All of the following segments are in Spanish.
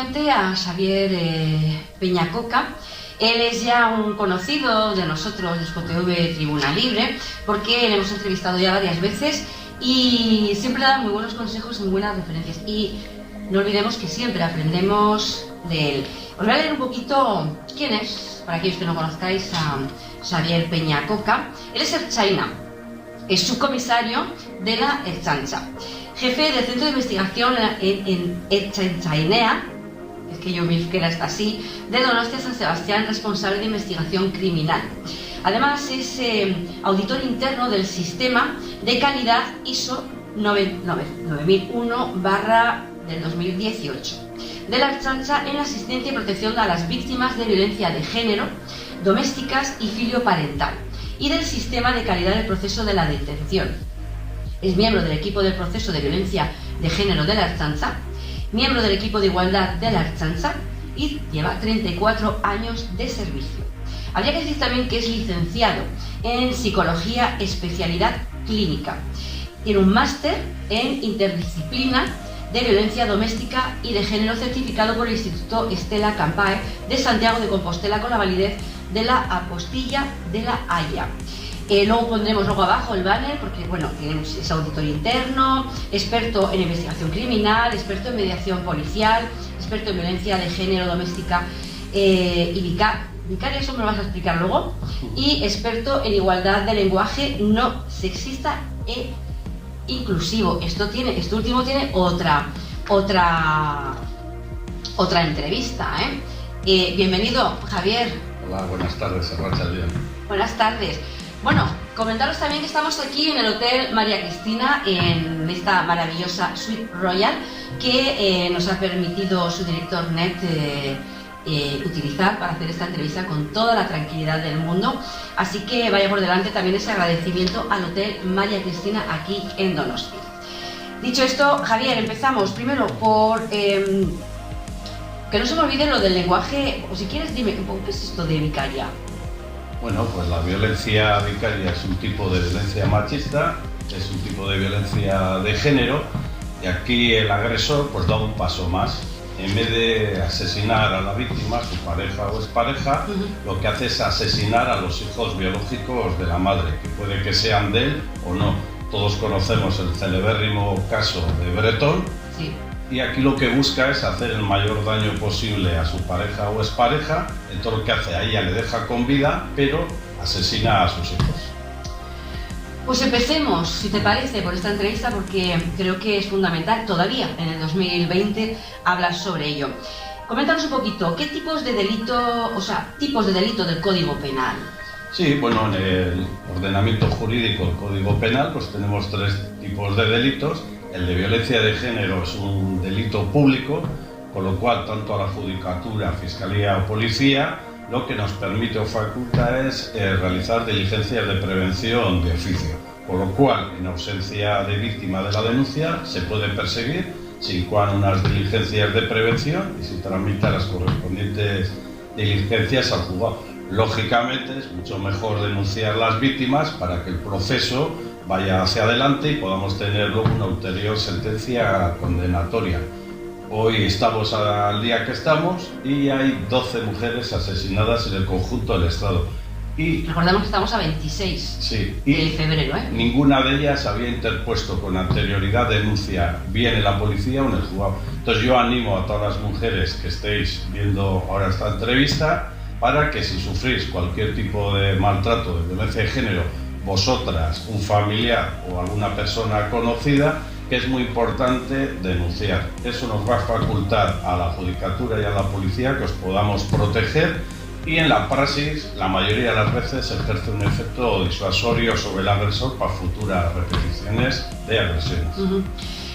concretamente a Xavier Peñacoca. Él es ya un conocido de nosotros, de ScoTV Tribuna Libre, porque le hemos entrevistado ya varias veces y siempre da muy buenos consejos y muy buenas referencias. Y no olvidemos que siempre aprendemos de él. Os voy a leer un poquito quién es, para aquellos que no conozcáis a Xavier Peñacoca. Él es ertzaina, es subcomisario de la Ertzaintza, jefe del Centro de Investigación en Ertzaintzainea, es que yo mi euskera está así, de Donostia San Sebastián, responsable de investigación criminal. Además es auditor interno del sistema de calidad ISO 9001/2018 de la Ertzaintza en la asistencia y protección a las víctimas de violencia de género, domésticas y filioparental, y del sistema de calidad del proceso de la detención. Es miembro del equipo del proceso de violencia de género de la Ertzaintza, miembro del equipo de igualdad de la Ertzaintza y lleva 34 años de servicio. Habría que decir también que es licenciado en Psicología, especialidad clínica. Tiene un máster en Interdisciplina de Violencia Doméstica y de Género certificado por el Instituto Estela Campae de Santiago de Compostela con la validez de la apostilla de la Haya. Luego pondremos abajo el banner porque bueno, es auditor interno, experto en investigación criminal, experto en mediación policial, experto en violencia de género doméstica y vicaria, eso me lo vas a explicar luego, y experto en igualdad de lenguaje no sexista e inclusivo. Esto último tiene otra entrevista, bienvenido, Javier. Hola, buenas tardes, Arratsaldeon. Buenas tardes. Bueno, comentaros también que estamos aquí en el Hotel María Cristina, en esta maravillosa suite royal que nos ha permitido su director Net utilizar para hacer esta entrevista con toda la tranquilidad del mundo. Así que vaya por delante también ese agradecimiento al Hotel María Cristina aquí en Donosti. Dicho esto, Javier, empezamos primero por que no se me olvide lo del lenguaje, o si quieres dime, ¿qué es esto de vicaria? Bueno, pues la violencia vicaria es un tipo de violencia machista, es un tipo de violencia de género, y aquí el agresor pues da un paso más. En vez de asesinar a la víctima, su pareja o expareja, lo que hace es asesinar a los hijos biológicos de la madre, que puede que sean de él o no. Todos conocemos el celebérrimo caso de Bretón. Sí. Y aquí lo que busca es hacer el mayor daño posible a su pareja o expareja. En todo lo que hace a ella le deja con vida, pero asesina a sus hijos. Pues empecemos, si te parece, por esta entrevista, porque creo que es fundamental. Todavía en el 2020 hablar sobre ello. Coméntanos un poquito, ¿qué tipos de delito, tipos de delito del Código Penal? Sí, bueno, en el ordenamiento jurídico del Código Penal pues tenemos 3 tipos de delitos. El de violencia de género es un delito público, con lo cual tanto a la Judicatura, Fiscalía o Policía lo que nos permite o faculta es realizar diligencias de prevención de oficio, con lo cual en ausencia de víctima de la denuncia se puede perseguir sin cuan unas diligencias de prevención y se tramitan las correspondientes diligencias al juzgado. Lógicamente es mucho mejor denunciar las víctimas para que el proceso vaya hacia adelante y podamos tener luego una ulterior sentencia condenatoria. Hoy estamos al día que estamos y hay 12 mujeres asesinadas en el conjunto del Estado. Y recordemos que estamos a 26 de febrero. Ninguna de ellas había interpuesto con anterioridad denuncia, bien en la policía o en el juzgado. Entonces yo animo a todas las mujeres que estéis viendo ahora esta entrevista para que si sufrís cualquier tipo de maltrato, de violencia de género, vosotras, un familiar o alguna persona conocida, que es muy importante denunciar. Eso nos va a facultar a la Judicatura y a la Policía que os podamos proteger y en la praxis, la mayoría de las veces, ejerce un efecto disuasorio sobre el agresor para futuras repeticiones de agresiones.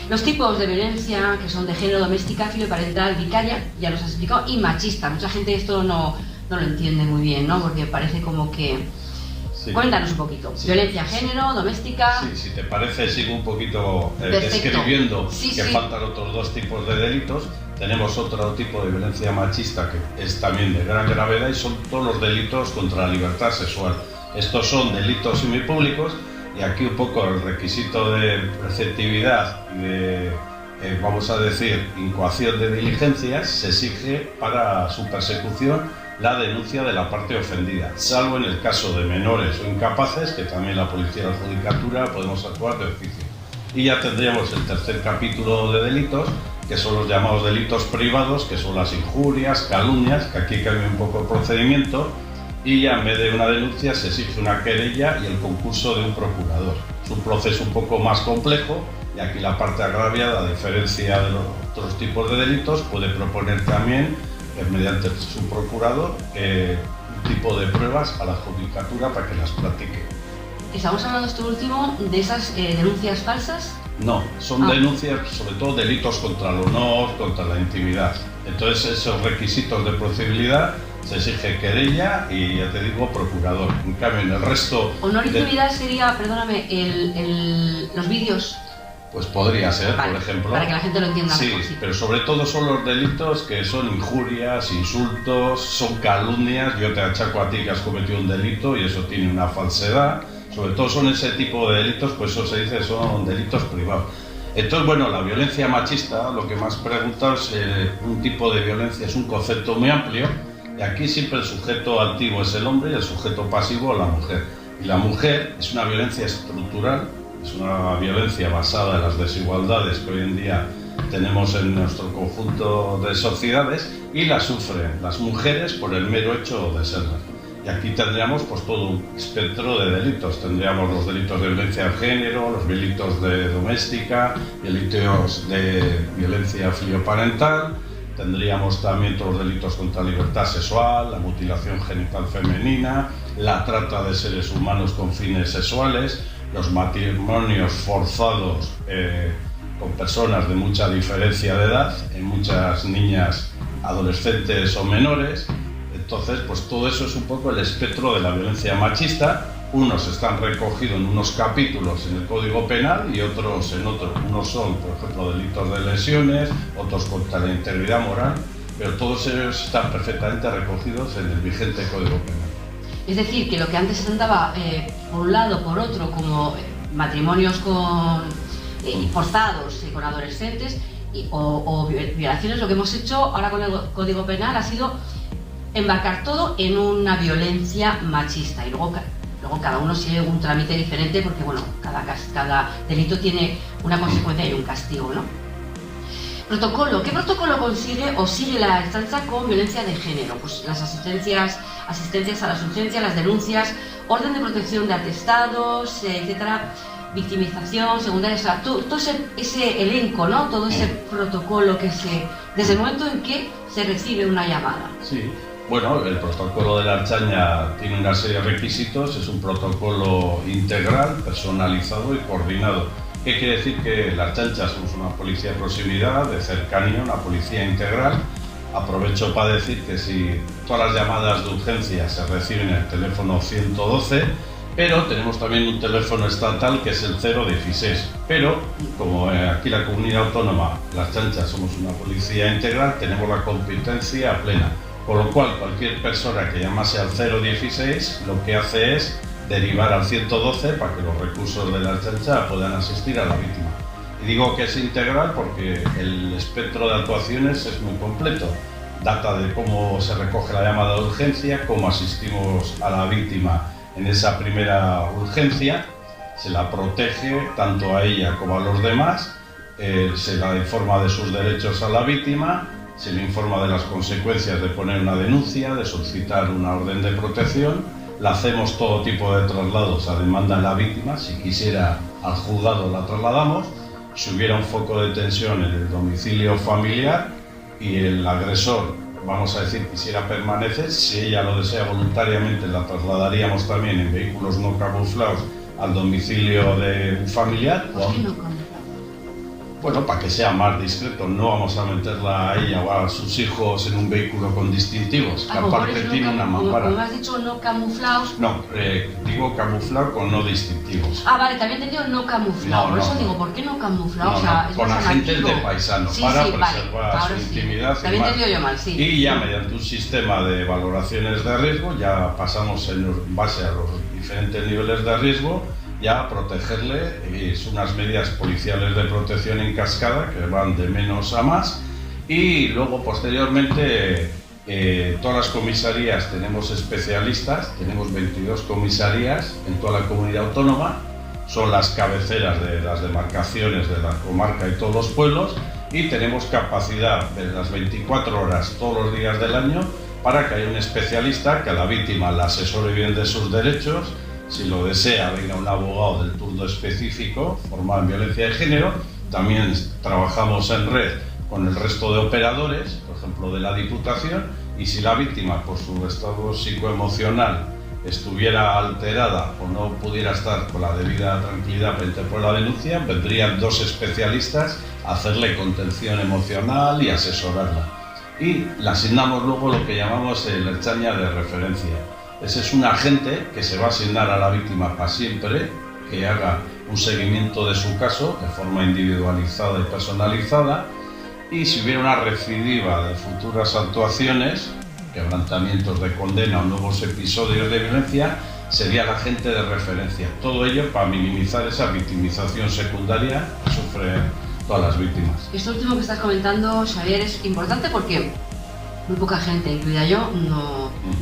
Los tipos de violencia que son de género, doméstica, filioparental, vicaria, ya los has explicado, y machista. Mucha gente esto no lo entiende muy bien, ¿no? Porque parece como que... Sí. Cuéntanos un poquito. Sí. Violencia, género, doméstica... Sí, si te parece, sigo un poquito describiendo faltan otros 2 tipos de delitos. Tenemos otro tipo de violencia machista que es también de gran gravedad y son todos los delitos contra la libertad sexual. Estos son delitos semipúblicos y aquí un poco el requisito de preceptividad y de vamos a decir, incoación de diligencias, se exige para su persecución la denuncia de la parte ofendida, salvo en el caso de menores o incapaces, que también la policía y la judicatura podemos actuar de oficio. Y ya tendríamos el tercer capítulo de delitos, que son los llamados delitos privados, que son las injurias, calumnias, que aquí cambia un poco el procedimiento, y ya en vez de una denuncia se exige una querella y el concurso de un procurador. Es un proceso un poco más complejo, y aquí la parte agraviada, a diferencia de los otros tipos de delitos, puede proponer también, mediante su procurador, un tipo de pruebas a la judicatura para que las practique. ¿Estamos hablando esto último de esas denuncias falsas? No, son denuncias, sobre todo delitos contra el honor, contra la intimidad. Entonces, esos requisitos de procedibilidad se exige querella y, ya te digo, procurador. En cambio, en el resto... Honor y intimidad sería, perdóname, los vídeos. Pues podría ser, vale, por ejemplo. Para que la gente lo entienda mejor. Sí, pero sobre todo son los delitos que son injurias, insultos, son calumnias. Yo te achaco a ti que has cometido un delito y eso tiene una falsedad. Sobre todo son ese tipo de delitos, pues eso se dice, son delitos privados. Entonces, bueno, la violencia machista, lo que más preguntas, un tipo de violencia es un concepto muy amplio, y aquí siempre el sujeto activo es el hombre y el sujeto pasivo la mujer. Y la mujer es una violencia estructural, es una violencia basada en las desigualdades que hoy en día tenemos en nuestro conjunto de sociedades, y la sufren las mujeres por el mero hecho de serlas. Y aquí tendríamos pues todo un espectro de delitos. Tendríamos los delitos de violencia de género, los delitos de doméstica, delitos de violencia filioparental, tendríamos también todos los delitos contra la libertad sexual, la mutilación genital femenina, la trata de seres humanos con fines sexuales, los matrimonios forzados con personas de mucha diferencia de edad, en muchas niñas, adolescentes o menores. Entonces, pues todo eso es un poco el espectro de la violencia machista. Unos están recogidos en unos capítulos en el Código Penal y otros en otros. Unos son, por ejemplo, delitos de lesiones, otros contra la integridad moral, pero todos ellos están perfectamente recogidos en el vigente Código Penal. Es decir, que lo que antes se andaba por un lado, por otro, como matrimonios forzados con adolescentes o violaciones, lo que hemos hecho ahora con el Código Penal ha sido embarcar todo en una violencia machista, y luego cada uno sigue un trámite diferente, porque bueno, cada delito tiene una consecuencia y un castigo, ¿no? Protocolo. ¿Qué protocolo consigue o sigue la Ertzaintza con violencia de género? Pues las asistencias a las urgencias, las denuncias, orden de protección de atestados, etcétera, victimización secundaria, o sea, todo ese elenco, ¿no? Todo ese protocolo desde el momento en que se recibe una llamada. Sí. Bueno, el protocolo de la Ertzaintza tiene una serie de requisitos, es un protocolo integral, personalizado y coordinado. ¿Qué quiere decir? Que la Ertzaintza somos una policía de proximidad, de cercanía, una policía integral. Aprovecho para decir que si todas las llamadas de urgencia se reciben en el teléfono 112, pero tenemos también un teléfono estatal que es el 016. Pero como aquí la comunidad autónoma, la Ertzaintza somos una policía integral, tenemos la competencia plena. Con lo cual, cualquier persona que llamase al 016 lo que hace es derivar al 112 para que los recursos de la Ertzaintza puedan asistir a la víctima. Y digo que es integral porque el espectro de actuaciones es muy completo. Data de cómo se recoge la llamada de urgencia, cómo asistimos a la víctima en esa primera urgencia, se la protege tanto a ella como a los demás, se la informa de sus derechos a la víctima, se le informa de las consecuencias de poner una denuncia, de solicitar una orden de protección, le hacemos todo tipo de traslados a demanda de la víctima, si quisiera al juzgado la trasladamos, si hubiera un foco de tensión en el domicilio familiar y el agresor, vamos a decir, quisiera permanecer, si ella lo desea voluntariamente la trasladaríamos también en vehículos no camuflados al domicilio de un familiar. ¿Por qué no camuflados? Bueno, para que sea más discreto, no vamos a meterla a ella o a sus hijos en un vehículo con distintivos, que aparte tiene una mampara. Como has dicho, no camuflados. No, digo camuflado con no distintivos. Ah, vale, también he entendido no camuflado. Por eso digo, ¿por qué no camuflado? No, o sea, con agentes de paisano, sí, para sí, preservar vale, su intimidad. También he entendido yo mal, sí. Y ya mediante un sistema de valoraciones de riesgo, ya pasamos en base a los diferentes niveles de riesgo ya protegerle. Son unas medidas policiales de protección en cascada que van de menos a más. Y luego, posteriormente, todas las comisarías tenemos especialistas, tenemos 22 comisarías en toda la comunidad autónoma, son las cabeceras de las demarcaciones de la comarca y todos los pueblos, y tenemos capacidad de las 24 horas todos los días del año para que haya un especialista que a la víctima la asesore bien de sus derechos. Si lo desea, venga un abogado del turno específico formado en violencia de género. También trabajamos en red con el resto de operadores, por ejemplo de la Diputación, y si la víctima por su estado psicoemocional estuviera alterada o no pudiera estar con la debida tranquilidad para interponer la denuncia, vendrían 2 especialistas a hacerle contención emocional y asesorarla. Y le asignamos luego lo que llamamos el ertzaina de referencia. Ese es un agente que se va a asignar a la víctima para siempre, que haga un seguimiento de su caso de forma individualizada y personalizada, y si hubiera una recidiva de futuras actuaciones, quebrantamientos de condena o nuevos episodios de violencia, sería el agente de referencia. Todo ello para minimizar esa victimización secundaria que sufren todas las víctimas. Esto último que estás comentando, Xavier, es importante porque muy poca gente, incluida yo,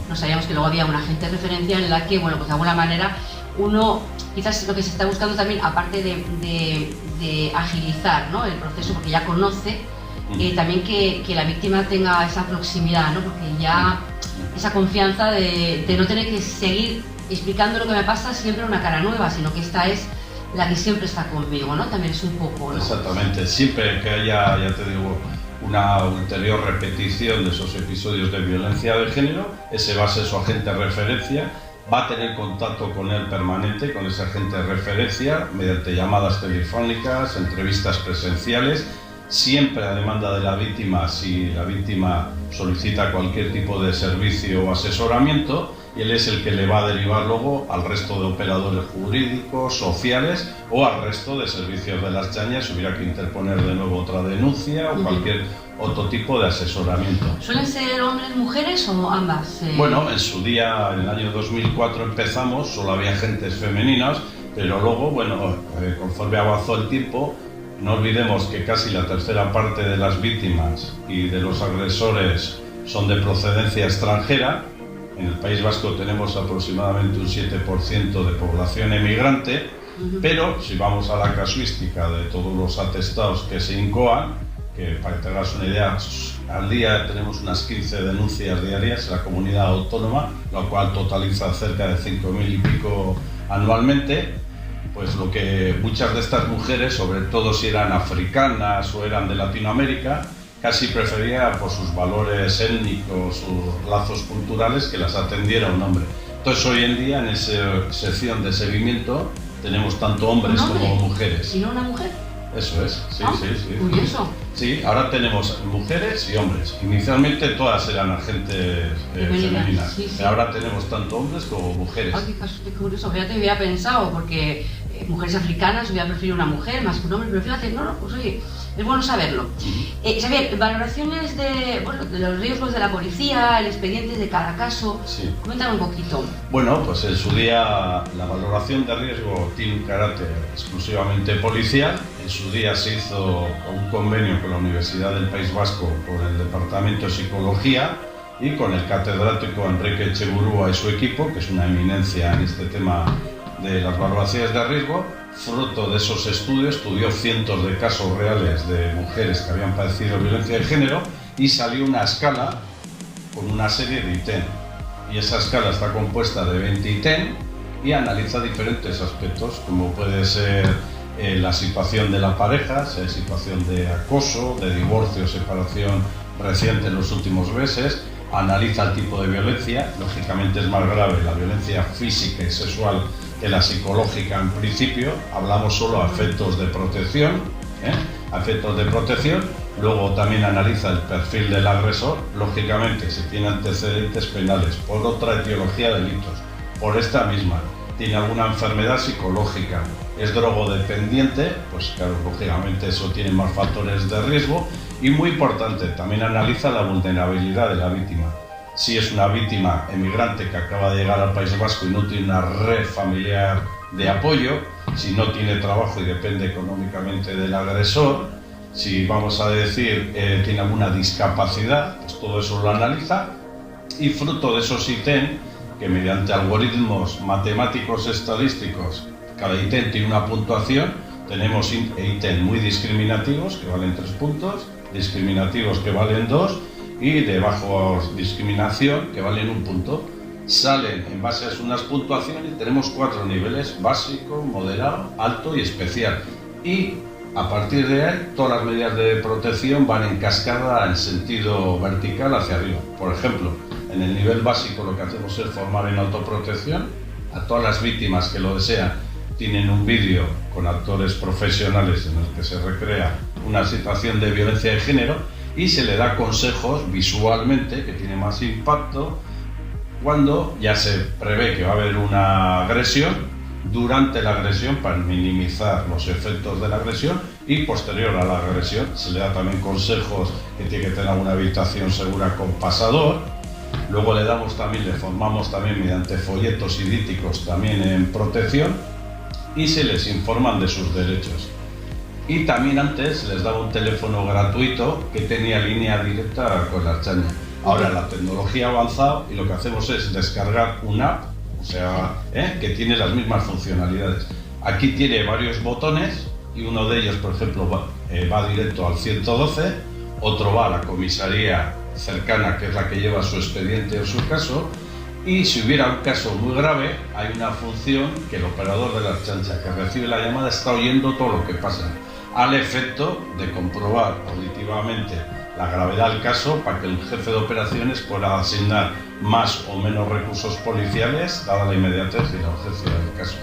no sabíamos que luego había una agente de referencia en la que, bueno, pues de alguna manera uno, quizás lo que se está buscando también, aparte de agilizar, ¿no?, el proceso, porque ya conoce, también que la víctima tenga esa proximidad, ¿no?, porque ya esa confianza de no tener que seguir explicando lo que me pasa siempre una cara nueva, sino que esta es la que siempre está conmigo, ¿no? También es un poco, ¿no? Exactamente, siempre que haya, ya te digo, una ulterior repetición de esos episodios de violencia de género, ese va a ser su agente de referencia, va a tener contacto con él permanente, con ese agente de referencia, mediante llamadas telefónicas, entrevistas presenciales, siempre a demanda de la víctima, si la víctima solicita cualquier tipo de servicio o asesoramiento, y él es el que le va a derivar luego al resto de operadores jurídicos, sociales o al resto de servicios de las chañas si hubiera que interponer de nuevo otra denuncia o cualquier otro tipo de asesoramiento. ¿Suelen ser hombres, mujeres o ambas? Bueno, en su día, en el año 2004 empezamos, solo había agentes femeninas, pero luego, bueno, conforme avanzó el tiempo, no olvidemos que casi la tercera parte de las víctimas y de los agresores son de procedencia extranjera. En el País Vasco tenemos aproximadamente un 7% de población emigrante, pero si vamos a la casuística de todos los atestados que se incoan, que para que tengas una idea, al día tenemos unas 15 denuncias diarias en la comunidad autónoma, lo cual totaliza cerca de 5.000 y pico anualmente. Pues lo que muchas de estas mujeres, sobre todo si eran africanas o eran de Latinoamérica, casi prefería por sus valores étnicos, sus lazos culturales, que las atendiera un hombre. Entonces hoy en día en esa sección de seguimiento tenemos tanto hombres como mujeres. ¿Y no una mujer? Eso es, sí, sí. Curioso. Sí, ahora tenemos mujeres y hombres. Inicialmente todas eran agentes femeninas, sí. Pero ahora tenemos tanto hombres como mujeres. Ay, qué curioso, fíjate, hubiera pensado, porque mujeres africanas hubiera preferido una mujer más que un hombre, pero fíjate, no, pues oye, es bueno saberlo. Xavier, valoraciones de los riesgos de la policía, el expediente de cada caso, coméntame un poquito. Bueno, pues en su día la valoración de riesgo tiene un carácter exclusivamente policial. En su día se hizo un convenio con la Universidad del País Vasco, con el Departamento de Psicología y con el catedrático Enrique Echeburúa y su equipo, que es una eminencia en este tema de las valoraciones de riesgo. Fruto de esos estudios, estudió cientos de casos reales de mujeres que habían padecido violencia de género y salió una escala con una serie de ítems. Y esa escala está compuesta de 20 ítems y analiza diferentes aspectos, como puede ser la situación de la pareja, si hay situación de acoso, de divorcio o separación reciente en los últimos meses, analiza el tipo de violencia, lógicamente es más grave la violencia física y sexual que la psicológica en principio, hablamos solo de efectos de protección, luego también analiza el perfil del agresor, lógicamente si tiene antecedentes penales, por otra etiología de delitos, por esta misma, tiene alguna enfermedad psicológica, es drogodependiente, pues claro, lógicamente eso tiene más factores de riesgo, y muy importante, también analiza la vulnerabilidad de la víctima. si es una víctima emigrante que acaba de llegar al País Vasco y no tiene una red familiar de apoyo, si no tiene trabajo y depende económicamente del agresor, si vamos a decir tiene alguna discapacidad, pues todo eso lo analiza y fruto de esos ítems, que mediante algoritmos matemáticos estadísticos, cada ítem tiene una puntuación, tenemos ítems muy discriminativos que valen 3 puntos, discriminativos que valen 2 y de bajo discriminación que valen 1 punto. Salen en base a unas puntuaciones y tenemos 4 niveles: básico, moderado, alto y especial. Y a partir de ahí todas las medidas de protección van en cascada en sentido vertical hacia arriba. Por ejemplo, en el nivel básico lo que hacemos es formar en autoprotección a todas las víctimas que lo desean. Tienen un vídeo con actores profesionales en el que se recrea una situación de violencia de género y se le da consejos visualmente, que tiene más impacto, cuando ya se prevé que va a haber una agresión, durante la agresión para minimizar los efectos de la agresión, y posterior a la agresión se le da también consejos que tiene que tener una habitación segura con pasador. Luego le formamos también mediante folletos y díticos también en protección y se les informan de sus derechos. Y también antes les daba un teléfono gratuito que tenía línea directa con la Ertzaintza. Ahora la tecnología ha avanzado y lo que hacemos es descargar una app, o sea, que tiene las mismas funcionalidades. Aquí tiene varios botones y uno de ellos, por ejemplo, va directo al 112, otro va a la comisaría cercana, que es la que lleva su expediente o su caso, y si hubiera un caso muy grave, hay una función que el operador de la Ertzaintza que recibe la llamada está oyendo todo lo que pasa, al efecto de comprobar auditivamente la gravedad del caso para que el jefe de operaciones pueda asignar más o menos recursos policiales dada la inmediatez y la urgencia del caso.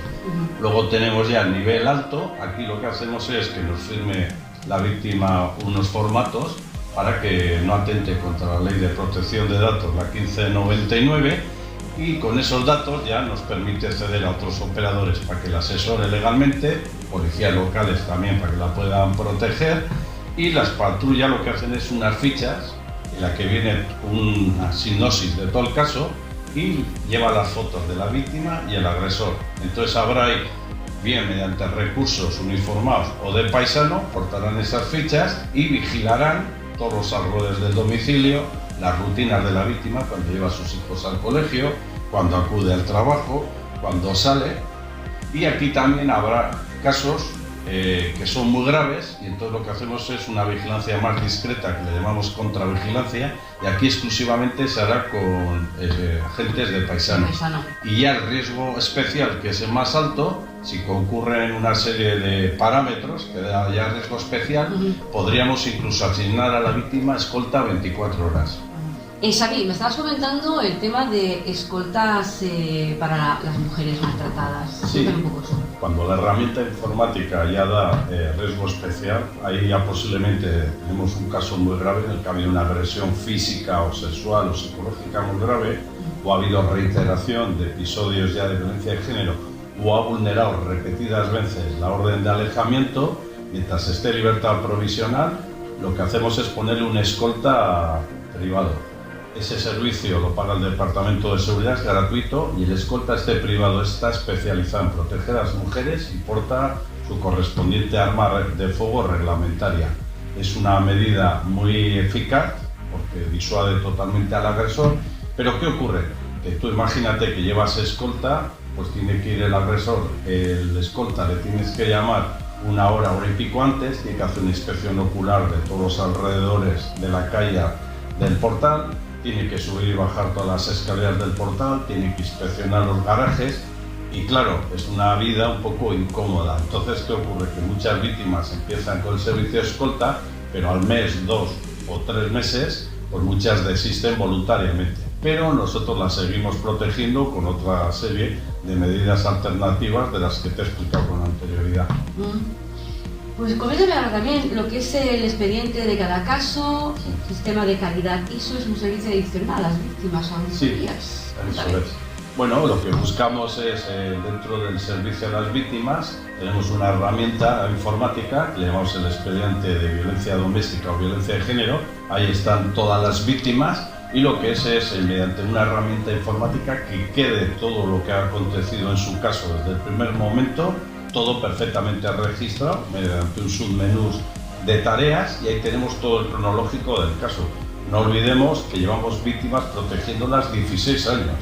Luego tenemos ya el nivel alto. Aquí lo que hacemos es que nos firme la víctima unos formatos para que no atente contra la ley de protección de datos, la 1599, y con esos datos ya nos permite acceder a otros operadores para que la asesore legalmente, policías locales también para que la puedan proteger, y las patrullas lo que hacen es unas fichas en la que viene una sinopsis de todo el caso y lleva las fotos de la víctima y el agresor. Entonces habrá ahí, bien mediante recursos uniformados o de paisano, portarán esas fichas y vigilarán todos los alrededores del domicilio, las rutinas de la víctima cuando lleva a sus hijos al colegio, cuando acude al trabajo, cuando sale. Y aquí también habrá casos que son muy graves y entonces lo que hacemos es una vigilancia más discreta que le llamamos contravigilancia, y aquí exclusivamente se hará con agentes de paisano. Y ya el riesgo especial, que es el más alto, si concurren una serie de parámetros que da ya riesgo especial, podríamos incluso asignar a la víctima escolta 24 horas. Xavi, me estabas comentando el tema de escoltas para las mujeres maltratadas. Sí, un poco eso. Cuando la herramienta informática ya da riesgo especial, ahí ya posiblemente tenemos un caso muy grave en el que ha habido una agresión física o sexual o psicológica muy grave, o ha habido reiteración de episodios ya de violencia de género, o ha vulnerado repetidas veces la orden de alejamiento. Mientras esté en libertad provisional, lo que hacemos es ponerle una escolta privado. Ese servicio lo paga el Departamento de Seguridad, es gratuito, y el escolta privado está especializado en proteger a las mujeres y porta su correspondiente arma de fuego reglamentaria. Es una medida muy eficaz porque disuade totalmente al agresor, pero ¿qué ocurre? Que tú imagínate que llevas escolta, pues tiene que ir el agresor, el escolta le tienes que llamar una hora y pico antes, tiene que hacer una inspección ocular de todos los alrededores de la calle del portal, tiene que subir y bajar todas las escaleras del portal, tiene que inspeccionar los garajes y claro, es una vida un poco incómoda. Entonces, ¿qué ocurre? Que muchas víctimas empiezan con el servicio de escolta, pero al mes, 2 o 3 meses, pues muchas desisten voluntariamente. Pero nosotros las seguimos protegiendo con otra serie de medidas alternativas de las que te he explicado con anterioridad. Pues coméntame ahora también lo que es el expediente de cada caso, sistema de calidad. Eso es un servicio adicional a las víctimas o auditorías. Sí, eso es. Bueno, lo que buscamos es, dentro del servicio a las víctimas, tenemos una herramienta informática que le llamamos el expediente de violencia doméstica o violencia de género. Ahí están todas las víctimas y lo que es mediante una herramienta informática que quede todo lo que ha acontecido en su caso desde el primer momento, todo perfectamente registrado mediante un submenú de tareas, y ahí tenemos todo el cronológico del caso. No olvidemos que llevamos víctimas protegiéndolas 16 años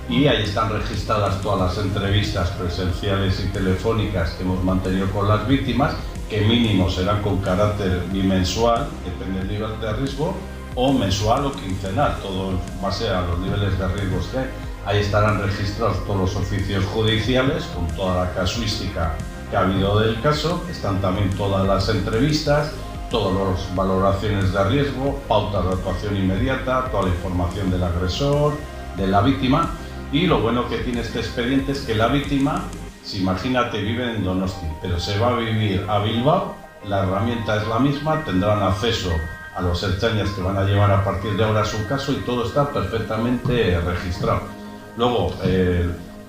y ahí están registradas todas las entrevistas presenciales y telefónicas que hemos mantenido con las víctimas, que mínimo serán con carácter bimensual, depende del nivel de riesgo, o mensual o quincenal, todo en base a los niveles de riesgos que hay. Ahí estarán registrados todos los oficios judiciales con toda la casuística que ha habido del caso, están también todas las entrevistas, todas las valoraciones de riesgo, pautas de actuación inmediata, toda la información del agresor, de la víctima. Y lo bueno que tiene este expediente es que la víctima, si imagínate, vive en Donosti, pero se va a vivir a Bilbao, la herramienta es la misma, tendrán acceso a los ertzainas que van a llevar a partir de ahora su caso y todo está perfectamente registrado. Luego,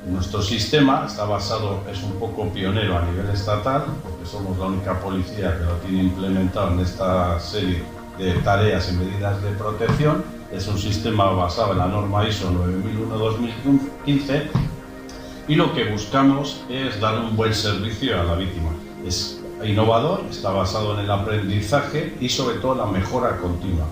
nuestro sistema está basado, es un poco pionero a nivel estatal, porque somos la única policía que lo tiene implementado en esta serie de tareas y medidas de protección. Es un sistema basado en la norma ISO 9001-2015 y lo que buscamos es dar un buen servicio a la víctima. Es innovador, está basado en el aprendizaje y sobre todo la mejora continua.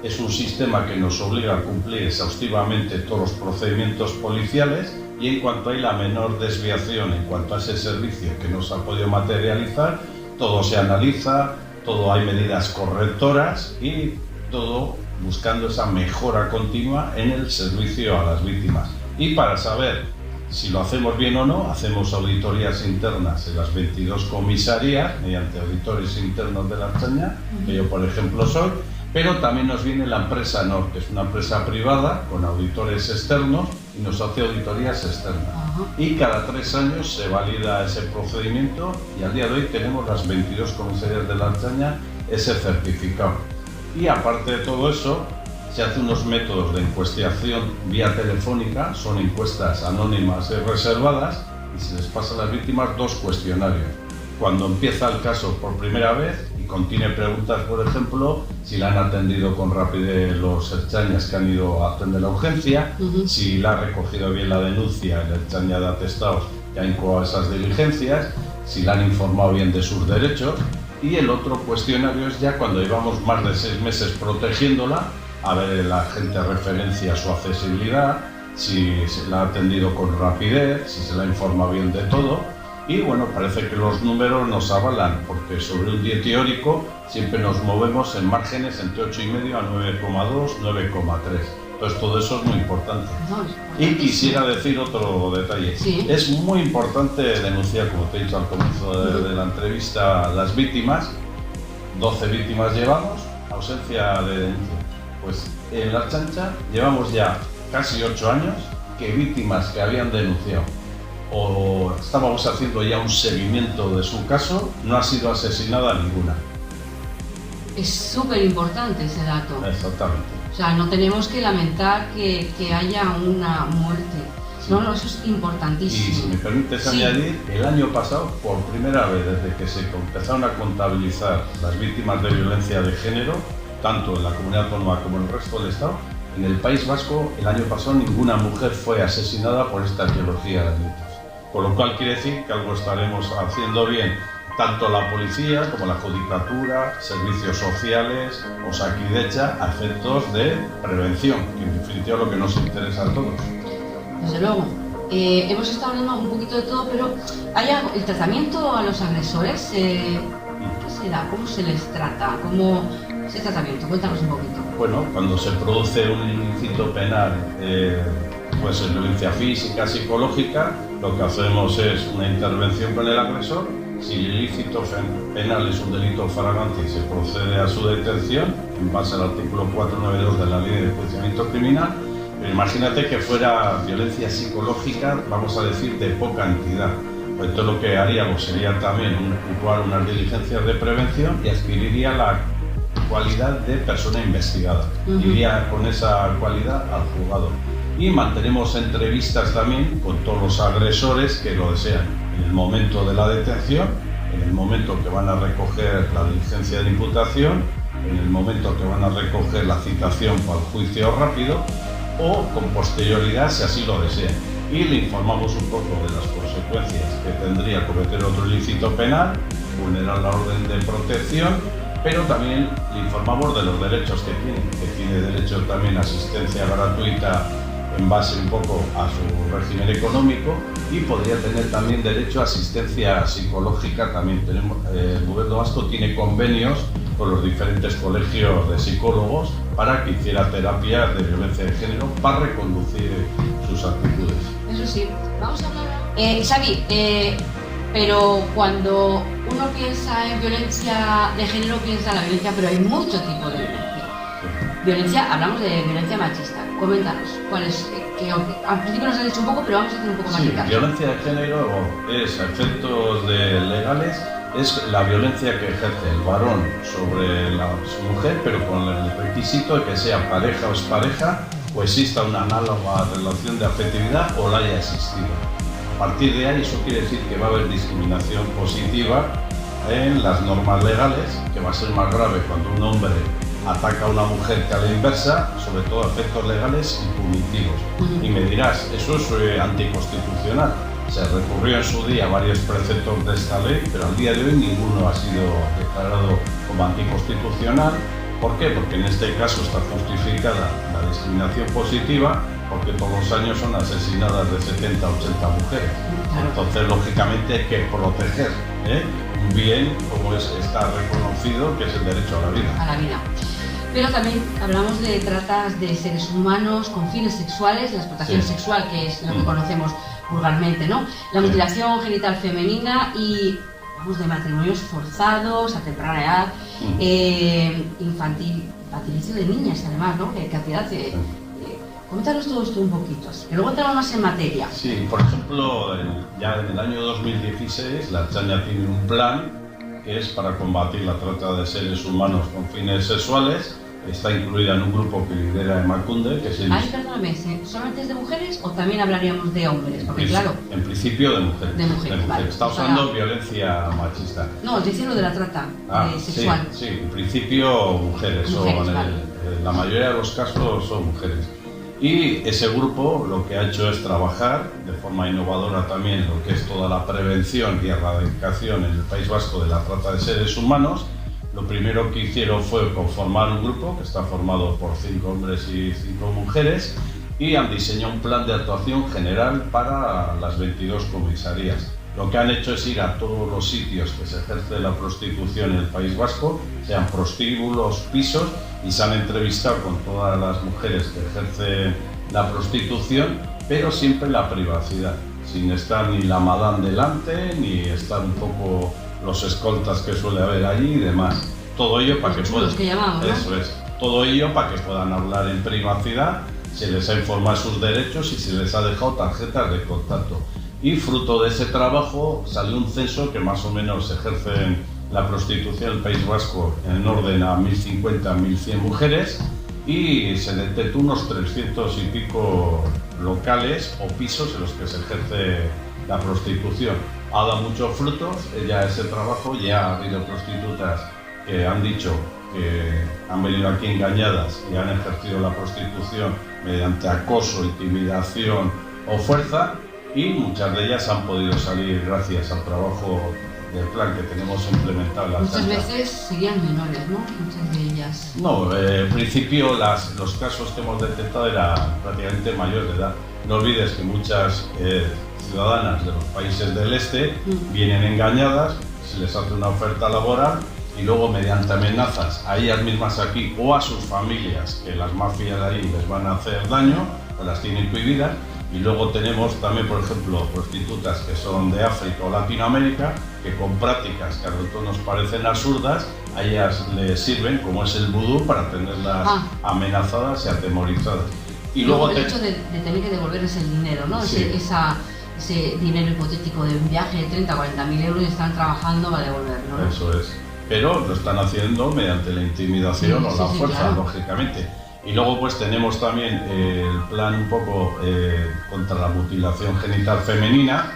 Es un sistema que nos obliga a cumplir exhaustivamente todos los procedimientos policiales y en cuanto hay la menor desviación en cuanto a ese servicio que nos ha podido materializar, todo se analiza, todo hay medidas correctoras y todo buscando esa mejora continua en el servicio a las víctimas. Y para saber si lo hacemos bien o no, hacemos auditorías internas en las 22 comisarías mediante auditores internos de la Ertzaintza, que yo por ejemplo soy, pero también nos viene la empresa NOR, que es una empresa privada con auditores externos y nos hace auditorías externas. Y cada 3 años se valida ese procedimiento y al día de hoy tenemos las 22 comisarías de la Ertzaintza ese certificado. Y aparte de todo eso, se hacen unos métodos de encuestación vía telefónica, son encuestas anónimas y reservadas, y se les pasa a las víctimas 2 cuestionarios. Cuando empieza el caso por primera vez y contiene preguntas, por ejemplo, si la han atendido con rapidez los ertzainas que han ido a atender la urgencia, si la ha recogido bien la denuncia el ertzaina de atestados que ha incoado esas diligencias, si la han informado bien de sus derechos. Y el otro cuestionario es ya cuando llevamos más de 6 meses protegiéndola, a ver el agente referencia su accesibilidad, si se la ha atendido con rapidez, si se la informa bien de todo. Y bueno, parece que los números nos avalan, porque sobre un día teórico siempre nos movemos en márgenes entre 8,5 a 9,2, 9,3. Entonces todo eso es muy importante. Y quisiera decir otro detalle. Sí. Es muy importante denunciar, como te he dicho al comienzo de la entrevista, las víctimas. 12 víctimas llevamos, ausencia de denuncia. Pues en la Ertzaintza llevamos ya casi 8 años que víctimas que habían denunciado o estábamos haciendo ya un seguimiento de su caso, no ha sido asesinada ninguna. Es súper importante ese dato. Exactamente. O sea, no tenemos que lamentar que haya una muerte. Sí. No, eso es importantísimo. Y si me permites añadir, el año pasado, por primera vez desde que se empezaron a contabilizar las víctimas de violencia de género, tanto en la comunidad autónoma como en el resto del Estado, en el País Vasco el año pasado ninguna mujer fue asesinada por esta tipología de delitos. Con lo cual quiere decir que algo estaremos haciendo bien, tanto la policía como la judicatura, servicios sociales, Osakidetza, a efectos de prevención, que en definitiva es lo que nos interesa a todos. Desde luego. Hemos estado hablando un poquito de todo, pero ¿hay algo, el tratamiento a los agresores? ¿Qué se da? ¿Cómo se les trata? ¿Cómo es el tratamiento? Cuéntanos un poquito. Bueno, cuando se produce un ilícito penal, pues es violencia física, psicológica, lo que hacemos es una intervención con el agresor. Si el ilícito penal es un delito flagrante y se procede a su detención, en base al artículo 492 de la Ley de Enjuiciamiento Criminal, pero imagínate que fuera violencia psicológica, vamos a decir, de poca entidad. Pues entonces lo que haríamos sería también igual unas diligencias de prevención y adquiriría la cualidad de persona investigada. Iría con esa cualidad al juzgado. Y mantenemos entrevistas también con todos los agresores que lo desean. En el momento de la detención, en el momento que van a recoger la diligencia de imputación en el momento que van a recoger la citación para el juicio rápido o con posterioridad si así lo desean. Y le informamos un poco de las consecuencias que tendría cometer otro ilícito penal, vulnerar la orden de protección, pero también le informamos de los derechos que tiene derecho también a asistencia gratuita en base un poco a su régimen económico, y podría tener también derecho a asistencia psicológica. También tenemos, el Gobierno vasco tiene convenios con los diferentes colegios de psicólogos para que hiciera terapias de violencia de género para reconducir sus actitudes. Eso sí, vamos a hablar. Xavi, pero cuando uno piensa en violencia de género, piensa en la violencia, pero hay mucho tipo de violencia. Violencia, hablamos de violencia machista. Coméntanos, ¿cuál es? Que al principio nos has dicho un poco, pero vamos a hacer un poco más de caso. Violencia de género es, a efectos legales, es la violencia que ejerce el varón sobre su mujer, pero con el requisito de que sea pareja o expareja, o exista una análoga relación de afectividad o la haya existido. A partir de ahí, eso quiere decir que va a haber discriminación positiva en las normas legales, que va a ser más grave cuando un hombre ataca a una mujer que a la inversa, sobre todo a efectos legales y punitivos. Y me dirás, eso es anticonstitucional. Se recurrió en su día a varios preceptos de esta ley, pero al día de hoy ninguno ha sido declarado como anticonstitucional. ¿Por qué? Porque en este caso está justificada la discriminación positiva, porque todos los años son asesinadas de 70 a 80 mujeres. Entonces, lógicamente, hay que proteger un bien como está reconocido, que es el derecho a la vida. A la vida. Pero también hablamos de tratas de seres humanos con fines sexuales, la explotación sexual, que es lo que conocemos vulgarmente, ¿no? La mutilación genital femenina y hablamos de matrimonios forzados a temprana edad, infantilicio de niñas, además, ¿no? ¿Qué cantidad de... Coméntanos todo esto un poquito, que luego entramos más en materia. Sí, por ejemplo, ya en el año 2016 la Ertzaintza tiene un plan que es para combatir la trata de seres humanos con fines sexuales. Está incluida en un grupo que lidera Emakunde, que es el... Ay, perdóname, ¿solamente es de mujeres o también hablaríamos de hombres? Porque claro... En principio de mujeres. De mujeres, vale. Está usando violencia machista. No, diciendo de la trata sexual. Sí, en principio mujeres vale. La mayoría de los casos son mujeres. Y ese grupo lo que ha hecho es trabajar de forma innovadora también lo que es toda la prevención y erradicación en el País Vasco de la trata de seres humanos. Lo primero que hicieron fue conformar un grupo que está formado por 5 hombres y 5 mujeres, y han diseñado un plan de actuación general para las 22 comisarías. Lo que han hecho es ir a todos los sitios que se ejerce la prostitución en el País Vasco, sean prostíbulos, pisos, y se han entrevistado con todas las mujeres que ejercen la prostitución, pero siempre en la privacidad, sin estar ni la madame delante, ni estar un poco los escoltas que suele haber allí y demás. Todo ello para que puedan... Eso es. Todo ello para que puedan hablar en privacidad, se les ha informado sus derechos y se les ha dejado tarjetas de contacto. Y fruto de ese trabajo salió un censo que más o menos ejerce la prostitución en el País Vasco en orden a 1050 a 1100 mujeres, y se detectó unos 300 y pico locales o pisos en los que se ejerce la prostitución. Ha dado muchos frutos ya ese trabajo. Ya ha habido prostitutas que han dicho que han venido aquí engañadas y han ejercido la prostitución mediante acoso, intimidación o fuerza, y muchas de ellas han podido salir gracias al trabajo del plan que tenemos implementado en la Muchas veces serían menores, ¿no? Muchas de ellas. No, en principio los casos que hemos detectado eran prácticamente mayores de edad. No olvides que muchas ciudadanas de los países del este vienen engañadas, se les hace una oferta laboral y luego mediante amenazas a ellas mismas aquí o a sus familias, que las mafias de ahí les van a hacer daño, pues las tienen cohibidas. Y luego tenemos también, por ejemplo, prostitutas que son de África o Latinoamérica, que con prácticas que a nosotros nos parecen absurdas, a ellas les sirven, como es el vudú, para tenerlas amenazadas y atemorizadas. Y luego el hecho de tener que devolverles el dinero, ¿no? Sí. Ese dinero hipotético de un viaje de 30 o 40 mil euros y están trabajando para devolverlo, ¿no? Eso es. Pero lo están haciendo mediante la intimidación o la fuerza, claro, lógicamente. Y luego pues tenemos también el plan un poco contra la mutilación genital femenina.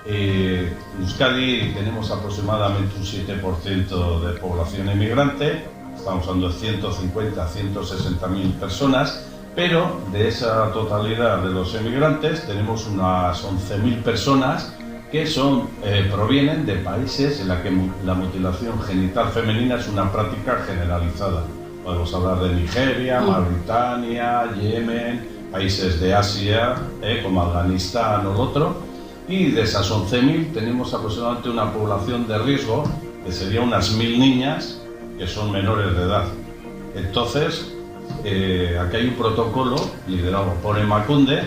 En Euskadi tenemos aproximadamente un 7% de población emigrante, estamos hablando de 150 a 160.000 personas, pero de esa totalidad de los emigrantes tenemos unas 11.000 personas que provienen de países en los que la mutilación genital femenina es una práctica generalizada. Podemos hablar de Nigeria, Mauritania, Yemen, países de Asia, como Afganistán o el otro, y de esas 11.000 tenemos aproximadamente una población de riesgo que sería unas 1.000 niñas que son menores de edad. Entonces, aquí hay un protocolo liderado por Emakunde,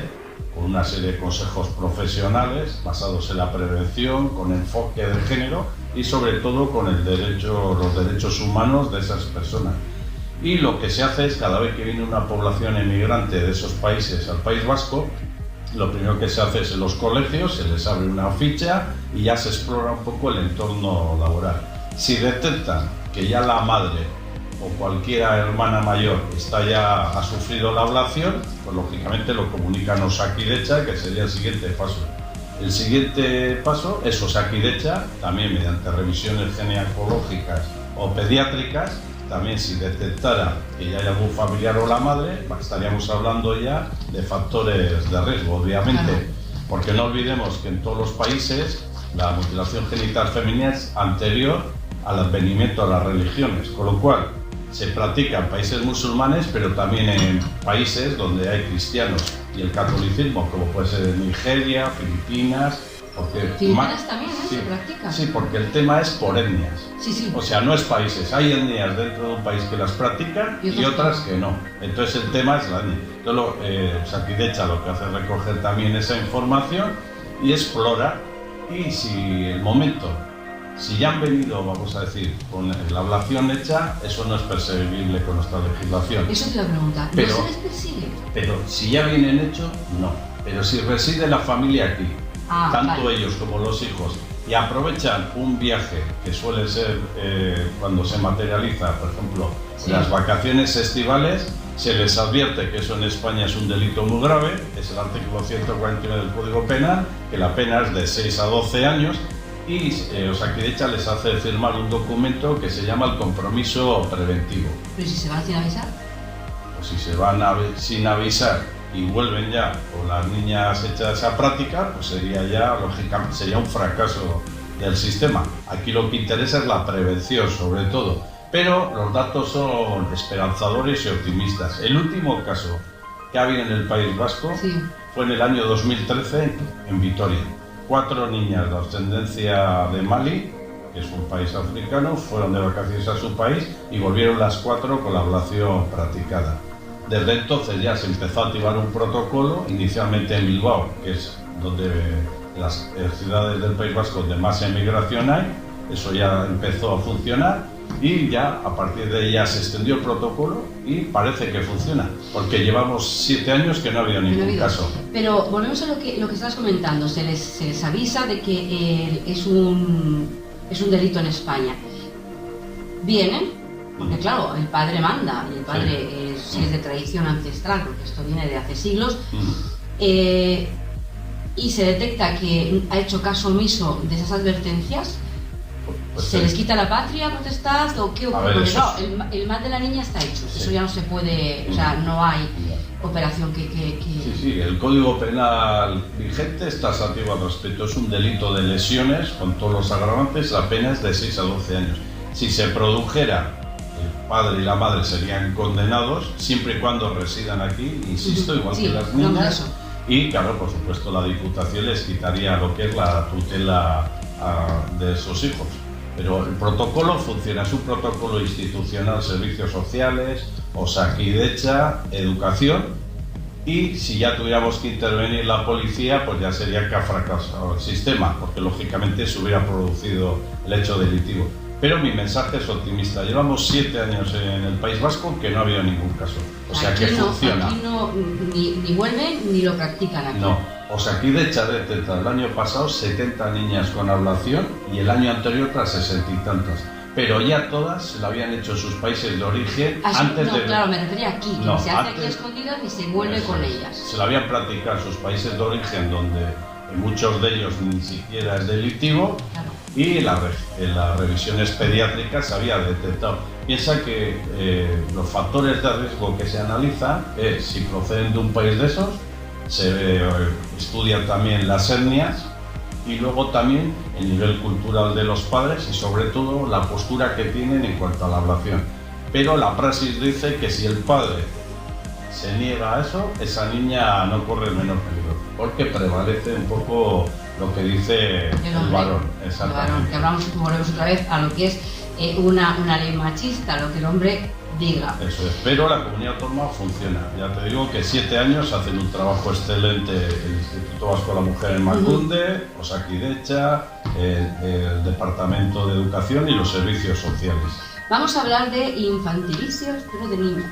con una serie de consejos profesionales basados en la prevención, con enfoque de género y sobre todo con los derechos humanos de esas personas. Y lo que se hace es, cada vez que viene una población emigrante de esos países al País Vasco, lo primero que se hace es en los colegios, se les abre una ficha y ya se explora un poco el entorno laboral. Si detectan que ya la madre o cualquier hermana mayor ha sufrido la ablación, pues lógicamente lo comunican a Osakidetza, que sería el siguiente paso. El siguiente paso es Osakidetza, también mediante revisiones ginecológicas o pediátricas, también si detectara que ya hay algún familiar o la madre, estaríamos hablando ya de factores de riesgo, obviamente, claro. Porque no olvidemos que en todos los países la mutilación genital femenina es anterior al advenimiento de las religiones, con lo cual se practica en países musulmanes, pero también en países donde hay cristianos y el catolicismo, como puede ser Nigeria, Filipinas. Filipinas también, sí, se practica. Sí, porque el tema es por etnias. Sí. O sea, no es países. Hay etnias dentro de un país que las practican y otras que no. Entonces el tema es la etnia. Entonces Osakidetza lo que hace es recoger también esa información y explora. Y si ya han venido, vamos a decir, con la ablación hecha, eso no es perseguible con nuestra legislación. Eso te iba a preguntar, ¿no se les persigue? Pero si ya vienen hechos, no. Pero si reside la familia aquí, tanto ellos como los hijos, y aprovechan un viaje que suele ser cuando se materializa, por ejemplo, las vacaciones estivales, se les advierte que eso en España es un delito muy grave, es el artículo 149 del Código Penal, que la pena es de 6 a 12 años, y Osakidetza les hace firmar un documento que se llama el compromiso preventivo. ¿Pero si se van sin avisar? Pues si se van sin avisar y vuelven ya con las niñas hechas a práctica, pues sería ya, lógicamente, sería un fracaso del sistema. Aquí lo que interesa es la prevención, sobre todo. Pero los datos son esperanzadores y optimistas. El último caso que ha habido en el País Vasco fue en el año 2013 en Vitoria. 4 niñas de ascendencia de Mali, que es un país africano, fueron de vacaciones a su país y volvieron las 4 con la ablación practicada. Desde entonces ya se empezó a activar un protocolo, inicialmente en Bilbao, que es donde las ciudades del País Vasco donde más emigración hay. Eso ya empezó a funcionar y ya a partir de ahí ya se extendió el protocolo y parece que funciona, porque llevamos 7 años que no ha habido ningún caso. Pero volvemos a lo que estabas comentando, se les avisa de que es un delito en España. Vienen, porque claro, el padre manda, y el padre si es de tradición ancestral, porque esto viene de hace siglos, y se detecta que ha hecho caso omiso de esas advertencias. Pues ¿se les quita la patria potestad o qué ocurre? No, el mal de la niña está hecho, eso ya no se puede, o sea, no hay operación que... Sí, el Código Penal vigente es taxativo al respecto, es un delito de lesiones con todos los agravantes, la pena es de 6 a 12 años. Si se produjera, el padre y la madre serían condenados siempre y cuando residan aquí, insisto, igual que las niñas, y claro, por supuesto la Diputación les quitaría lo que es la tutela de esos hijos. Pero el protocolo funciona, es un protocolo institucional, servicios sociales, Osakidetza, educación, y si ya tuviéramos que intervenir la policía, pues ya sería que ha fracasado el sistema, porque lógicamente se hubiera producido el hecho delictivo. Pero mi mensaje es optimista, llevamos 7 años en el País Vasco que no ha habido ningún caso, o sea que funciona. Aquí no, ni vuelven ni lo practican aquí. No. Osakidetza detecta el año pasado 70 niñas con ablación y el año anterior otras 60 y tantas. Pero ya todas se lo habían hecho en sus países de origen antes de... Claro, me refería aquí, que se hace aquí escondidas y se vuelve con ellas. Se lo habían practicado en sus países de origen, donde en muchos de ellos ni siquiera es delictivo, y en las revisiones pediátricas se había detectado. Piensa que los factores de riesgo que se analizan es si proceden de un país de esos, se estudian también las etnias y luego también el nivel cultural de los padres y sobre todo la postura que tienen en cuanto a la ablación. Pero la praxis dice que si el padre se niega a eso, esa niña no corre el menor peligro, porque prevalece un poco lo que dice el varón. Exactamente. El varón, que volvemos otra vez a lo que es una ley machista, lo que el hombre diga. Eso es, pero la comunidad autónoma funciona. Ya te digo que 7 años hacen un trabajo excelente el Instituto Vasco de la Mujer en Emakunde, Osakidetza, el Departamento de Educación y los servicios sociales. Vamos a hablar de infantilicios, pero de niños.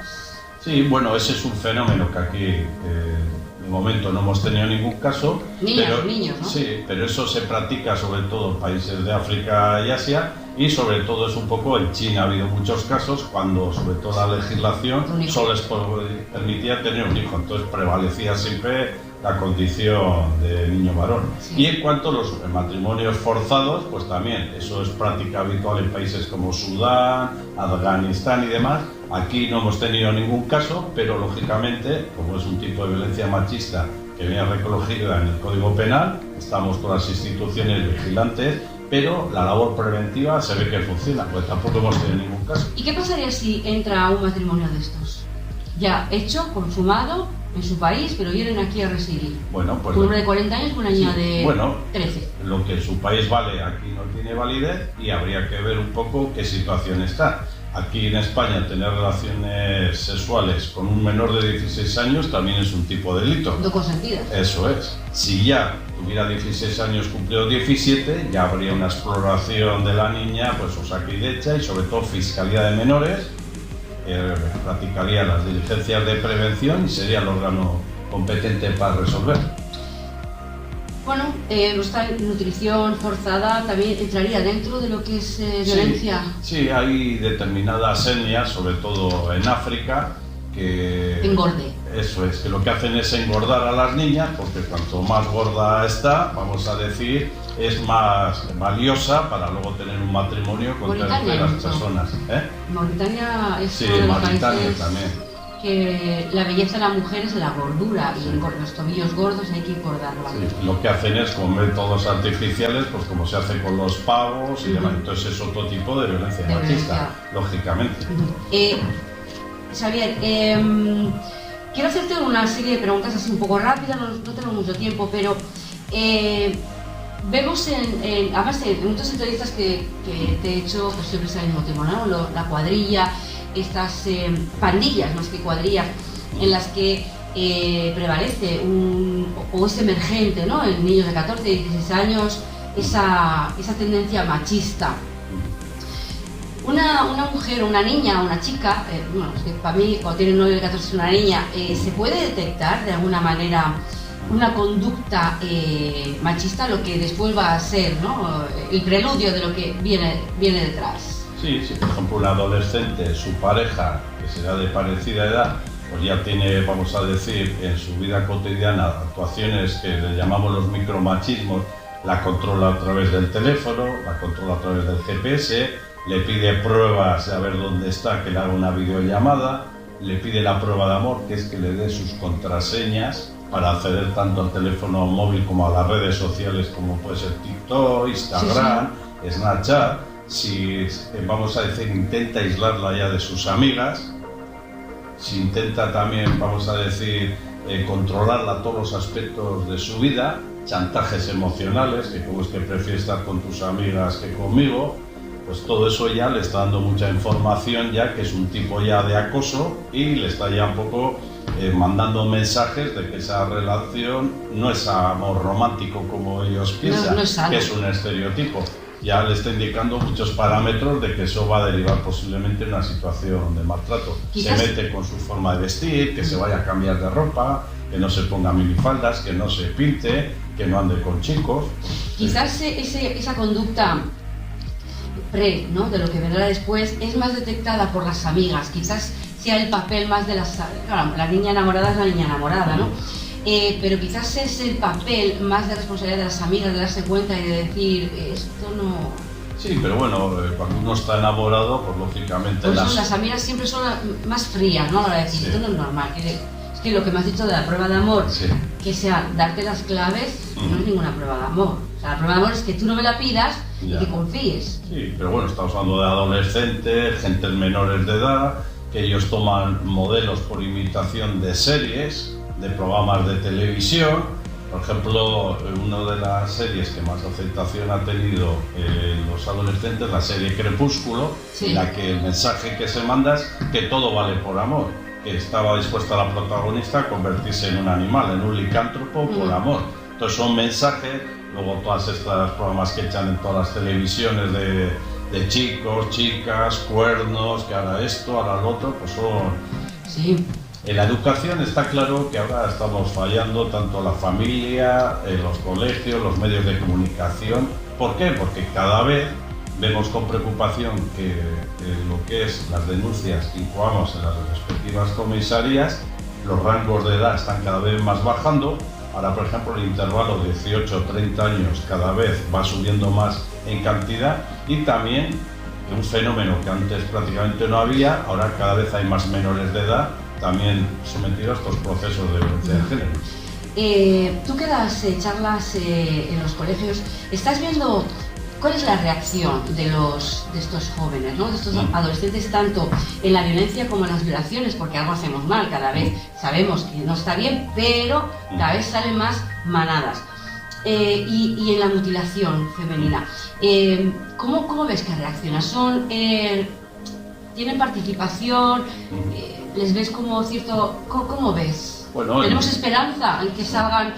Sí, bueno, ese es un fenómeno que aquí de momento no hemos tenido ningún caso. Niños, ¿no? Sí, pero eso se practica sobre todo en países de África y Asia y sobre todo es un poco en China. Ha habido muchos casos cuando sobre todo la legislación solo les permitía tener un hijo, entonces prevalecía siempre la condición de niño varón. Sí. Y en cuanto a los matrimonios forzados, pues también eso es práctica habitual en países como Sudán, Afganistán y demás. Aquí no hemos tenido ningún caso, pero lógicamente, como es un tipo de violencia machista que viene recogida en el Código Penal, estamos con las instituciones vigilantes, pero la labor preventiva se ve que funciona, pues tampoco hemos tenido ningún caso. ¿Y qué pasaría si entra un matrimonio de estos? Ya hecho, consumado, en su país, pero vienen aquí a residir. Bueno, pues un hombre de 40 años, una niña de 13. Lo que en su país vale, aquí no tiene validez y habría que ver un poco qué situación está. Aquí en España tener relaciones sexuales con un menor de 16 años también es un tipo de delito. No consentidas. Eso es. Si ya tuviera 16 años cumplido 17, ya habría una exploración de la niña, pues Osakidetza y sobre todo Fiscalía de Menores, practicaría las diligencias de prevención y sería el órgano competente para resolver. Bueno, nuestra nutrición forzada también entraría dentro de lo que es violencia. Sí, hay determinadas etnias, sobre todo en África, que... Engorde. Eso es, que lo que hacen es engordar a las niñas, porque cuanto más gorda está, vamos a decir, es más valiosa para luego tener un matrimonio con terceras personas. Mauritania es sí, uno de los Mauritania países también. Que la belleza de la mujer es la gordura, y los tobillos gordos hay que engordarla. Sí, lo que hacen es con métodos artificiales, pues como se hace con los pavos y demás. Entonces es otro tipo de violencia machista, lógicamente. Xavier, quiero hacerte una serie de preguntas así un poco rápidas, no tengo mucho tiempo, pero vemos además en muchas entrevistas que te he hecho, pues siempre es al mismo tema, ¿no? La cuadrilla, estas pandillas más que cuadrillas, en las que prevalece o es emergente, ¿no? En niños de 14, 16 años, esa tendencia machista. Una mujer, una niña, una chica, bueno, es que para mí cuando tiene un novio de 14 es una niña, ¿se puede detectar de alguna manera una conducta machista, lo que después va a ser, ¿no? El preludio de lo que viene detrás? Sí, por ejemplo, un adolescente, su pareja, que será de parecida edad, pues ya tiene, vamos a decir, en su vida cotidiana actuaciones que le llamamos los micromachismos, la controla a través del teléfono, la controla a través del GPS, le pide pruebas de a ver dónde está, que le haga una videollamada, le pide la prueba de amor, que es que le dé sus contraseñas para acceder tanto al teléfono móvil como a las redes sociales, como puede ser TikTok, Instagram, Snapchat. Si, vamos a decir, intenta aislarla ya de sus amigas, si intenta también, vamos a decir, controlarla todos los aspectos de su vida, chantajes emocionales, que como es que prefieres estar con tus amigas que conmigo, pues todo eso ya le está dando mucha información ya, que es un tipo ya de acoso y le está ya un poco mandando mensajes de que esa relación no es amor romántico como ellos piensan, que es un estereotipo. Ya le está indicando muchos parámetros de que eso va a derivar posiblemente en una situación de maltrato. Se mete con su forma de vestir, que se vaya a cambiar de ropa, que no se ponga minifaldas, que no se pinte, que no ande con chicos. Quizás esa conducta ¿no? de lo que vendrá después es más detectada por las amigas, quizás sea el papel más de las... Claro, la niña enamorada es la niña enamorada, ¿no? pero quizás es el papel más de responsabilidad de las amigas, de darse cuenta y de decir, esto no... Sí, pero bueno, cuando uno está enamorado, pues lógicamente... Por eso las amigas siempre son más frías, ¿no? A la hora de decir, esto no es normal. Es que lo que me has dicho de la prueba de amor, que sea darte las claves, no es ninguna prueba de amor. O sea, la prueba de amor es que tú no me la pidas y que confíes. Sí, pero bueno, estamos hablando de adolescentes, gentes menores de edad, que ellos toman modelos por imitación de series, de programas de televisión. Por ejemplo, una de las series que más aceptación ha tenido los adolescentes, la serie Crepúsculo, en la que el mensaje que se manda es que todo vale por amor, que estaba dispuesta la protagonista a convertirse en un animal, en un licántropo por amor. Entonces son mensajes, luego todas estas programas que echan en todas las televisiones de chicos, chicas, cuernos, que ahora esto, ahora lo otro, pues son... Sí. En la educación está claro que ahora estamos fallando tanto la familia, los colegios, los medios de comunicación. ¿Por qué? Porque cada vez vemos con preocupación que lo que es las denuncias que incoamos en las respectivas comisarías, los rangos de edad están cada vez más bajando. Ahora, por ejemplo, el intervalo de 18-30 años cada vez va subiendo más en cantidad, y también un fenómeno que antes prácticamente no había, ahora cada vez hay más menores de edad también sometidos a estos procesos de violencia de género. Tú que das charlas en los colegios, ¿estás viendo cuál es la reacción de estos jóvenes, ¿no? De estos adolescentes, tanto en la violencia como en las violaciones? Porque algo hacemos mal, cada vez sabemos que no está bien, pero cada vez salen más manadas. Y en la mutilación femenina, ¿cómo ves que reaccionan? ¿Tienen participación? ¿Les ves como cierto...? ¿Cómo ves? Bueno, ¿Tenemos esperanza en que salgan...?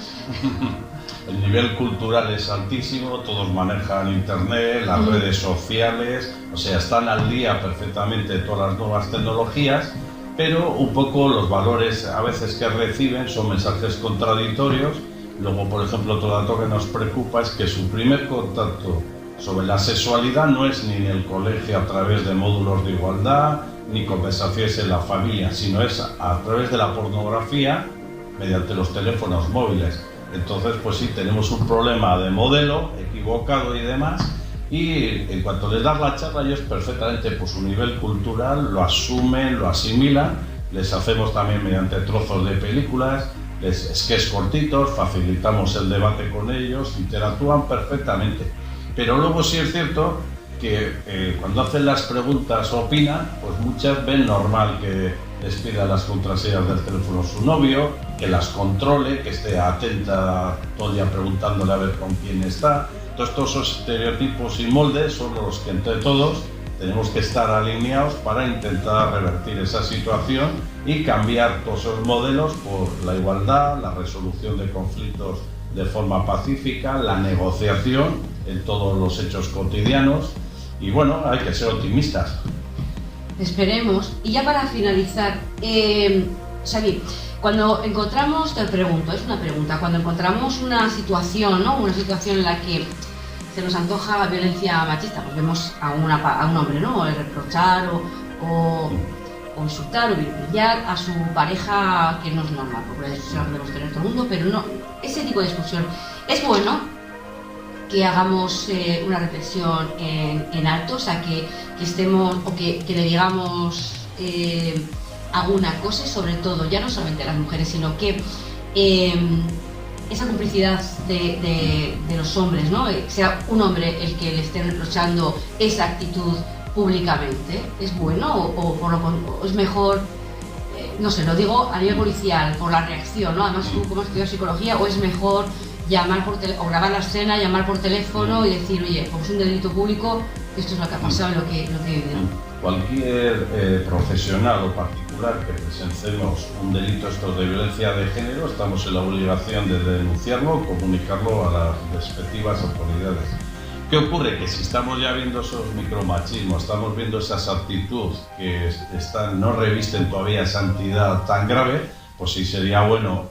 El nivel cultural es altísimo, todos manejan internet, las redes sociales, o sea, están al día perfectamente todas las nuevas tecnologías, pero un poco los valores a veces que reciben son mensajes contradictorios. Luego, por ejemplo, otro dato que nos preocupa es que su primer contacto sobre la sexualidad no es ni en el colegio a través de módulos de igualdad, ni conversaciones en la familia, sino es a través de la pornografía mediante los teléfonos móviles. Entonces, pues sí, tenemos un problema de modelo equivocado y demás, y en cuanto les das la charla, ellos perfectamente por su nivel cultural lo asumen, lo asimilan. Les hacemos también mediante trozos de películas, sketches cortitos, facilitamos el debate con ellos, interactúan perfectamente. Pero luego sí es cierto que cuando hacen las preguntas o opinan, pues muchas ven normal que les pida las contraseñas del teléfono a su novio, que las controle, que esté atenta todo el día preguntándole a ver con quién está. Entonces todos esos estereotipos y moldes son los que entre todos tenemos que estar alineados para intentar revertir esa situación y cambiar todos esos modelos por la igualdad, la resolución de conflictos de forma pacífica, la negociación en todos los hechos cotidianos. Y bueno, hay que ser optimistas. Esperemos. Y ya para finalizar, Xavi, cuando encontramos, te pregunto, es una pregunta, cuando encontramos una situación, ¿no? Una situación en la que se nos antoja violencia machista, pues vemos a un hombre, ¿no? Reprochar o insultar o vilipendiar a su pareja, que no es normal, porque la discusión la podemos tener todo el mundo, pero no, ese tipo de discusión es bueno que hagamos una reflexión en alto, o sea, que estemos, o que le digamos alguna cosa, y sobre todo, ya no solamente a las mujeres, sino que esa complicidad de los hombres, ¿no? Sea un hombre el que le esté reprochando esa actitud públicamente, ¿es bueno o es mejor? No sé, lo digo a nivel policial, por la reacción, ¿no? Además, tú como has estudiado psicología, o es mejor llamar por o grabar la escena, llamar por teléfono y decir, oye, como es un delito público, esto es lo que ha pasado y lo que he vivido. Cualquier profesional o particular que presenciemos un delito estos de violencia de género, estamos en la obligación de denunciarlo o comunicarlo a las respectivas autoridades. ¿Qué ocurre? Que si estamos ya viendo esos micromachismos, estamos viendo esas actitudes que no revisten todavía esa entidad tan grave, pues sí sería bueno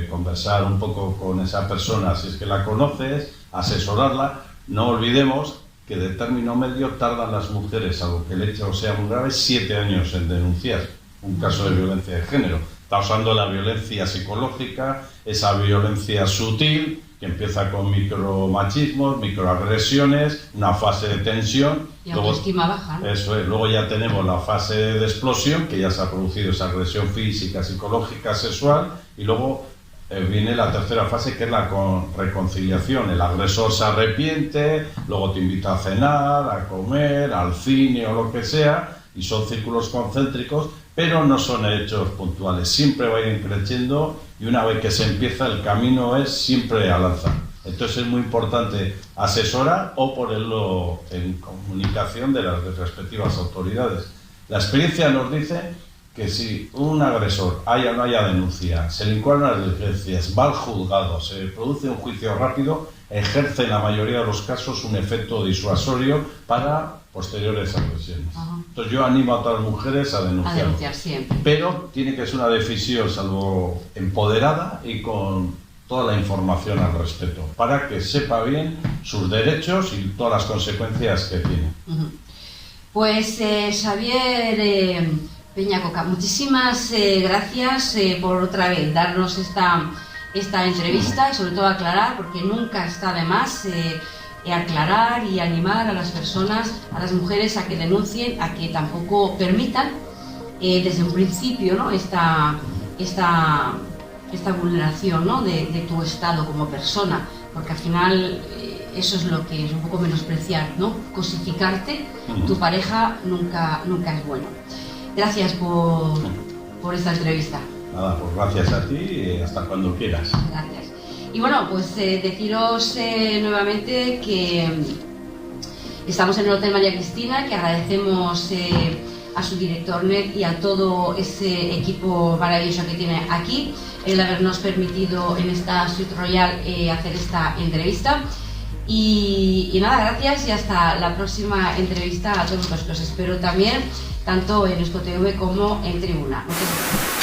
conversar un poco con esa persona, si es que la conoces, asesorarla. No olvidemos que de término medio tardan las mujeres, algo que el hecho sea muy grave, 7 años en denunciar un caso de violencia de género. está usando la violencia psicológica, esa violencia sutil, que empieza con micromachismos, microagresiones, una fase de tensión. Y autoestima baja, ¿no? Eso es. Luego ya tenemos la fase de explosión, que ya se ha producido esa agresión física, psicológica, sexual, y luego viene la tercera fase, que es la reconciliación. El agresor se arrepiente, luego te invita a cenar, a comer, al cine o lo que sea, y son círculos concéntricos, pero no son hechos puntuales, siempre va a ir creciendo, y una vez que se empieza el camino es siempre al alza. Entonces es muy importante asesorar o ponerlo en comunicación de las respectivas autoridades. La experiencia nos dice que si un agresor haya o no haya denuncia, se le encuadran las diligencias, va al juzgado, se produce un juicio rápido, ejerce en la mayoría de los casos un efecto disuasorio para posteriores agresiones. Entonces yo animo a todas las mujeres a denunciar. A denunciar siempre. Pero tiene que ser una decisión salvo empoderada y con toda la información al respecto, para que sepa bien sus derechos y todas las consecuencias que tiene. Pues Xavier Peñacoca, muchísimas gracias por otra vez darnos esta entrevista y sobre todo aclarar, porque nunca está de más aclarar y animar a las personas, a las mujeres a que denuncien, a que tampoco permitan desde un principio, ¿no?, esta vulneración, ¿no?, de tu estado como persona, porque al final eso es lo que es un poco menospreciar, ¿no?, cosificarte. Tu pareja nunca es bueno. Gracias por esta entrevista. Nada, pues gracias a ti y hasta cuando quieras. Gracias. Y bueno, pues deciros nuevamente que estamos en el Hotel María Cristina, que agradecemos a su director Ned y a todo ese equipo maravilloso que tiene aquí el habernos permitido en esta Suite Royal hacer esta entrevista. Y nada, gracias y hasta la próxima entrevista a todos los que os espero también, tanto en EuskoTV como en Tribuna. Muchas gracias.